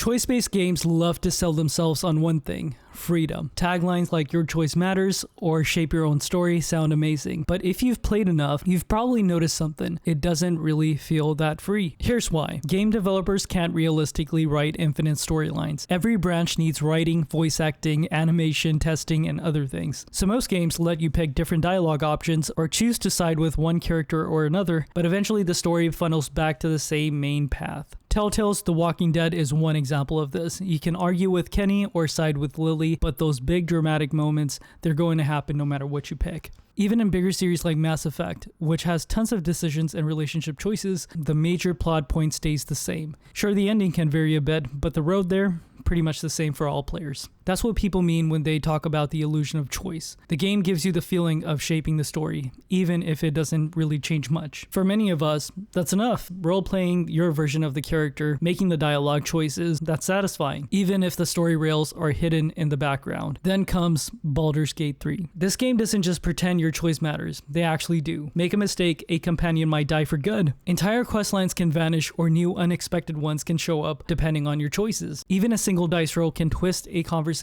Choice-based games love to sell themselves on one thing: freedom. Taglines like "your choice matters" or "shape your own story" sound amazing, but if you've played enough, you've probably noticed something. It doesn't really feel that free. Here's why. Game developers can't realistically write infinite storylines. Every branch needs writing, voice acting, animation, testing, and other things. So most games let you pick different dialogue options or choose to side with one character or another, but eventually the story funnels back to the same main path. Telltale's The Walking Dead is one example of this. You can argue with Kenny or side with Lily, but those big dramatic moments, they're going to happen no matter what you pick. Even in bigger series like Mass Effect, which has tons of decisions and relationship choices, the major plot point stays the same. Sure, the ending can vary a bit, but the road there, pretty much the same for all players. That's what people mean when they talk about the illusion of choice. The game gives you the feeling of shaping the story, even if it doesn't really change much. For many of us, that's enough. Role-playing your version of the character, making the dialogue choices, that's satisfying, even if the story rails are hidden in the background. Then comes Baldur's Gate 3. This game doesn't just pretend your choice matters, they actually do. Make a mistake, a companion might die for good. Entire questlines can vanish or new unexpected ones can show up depending on your choices. Even a single dice roll can twist a conversation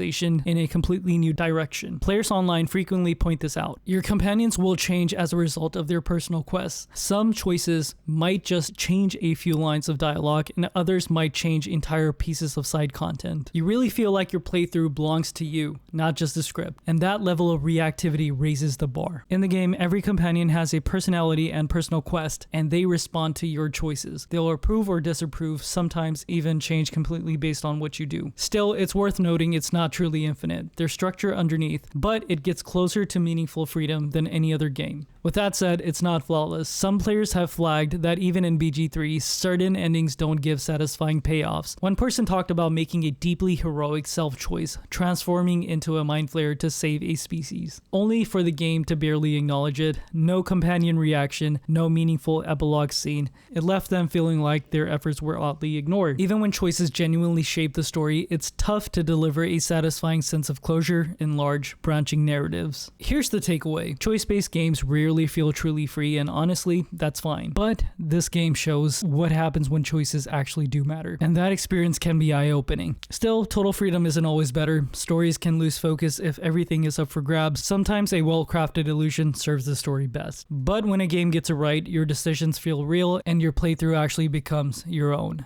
in a completely new direction. Players online frequently point this out. Your companions will change as a result of their personal quests. Some choices might just change a few lines of dialogue, and others might change entire pieces of side content. You really feel like your playthrough belongs to you, not just the script, and that level of reactivity raises the bar. In the game, every companion has a personality and personal quest, and they respond to your choices. They'll approve or disapprove, sometimes even change completely based on what you do. Still, it's worth noting it's not truly infinite. There's structure underneath, but it gets closer to meaningful freedom than any other game. With that said, it's not flawless. Some players have flagged that even in BG3, certain endings don't give satisfying payoffs. One person talked about making a deeply heroic self-choice, transforming into a mind flayer to save a species, only for the game to barely acknowledge it. No companion reaction, no meaningful epilogue scene. It left them feeling like their efforts were oddly ignored. Even when choices genuinely shape the story, it's tough to deliver a satisfying sense of closure in large, branching narratives. Here's the takeaway. Choice-based games rarely feel truly free, and honestly, that's fine. But this game shows what happens when choices actually do matter, and that experience can be eye-opening. Still, total freedom isn't always better. Stories can lose focus if everything is up for grabs. Sometimes a well-crafted illusion serves the story best. But when a game gets it right, your decisions feel real, and your playthrough actually becomes your own.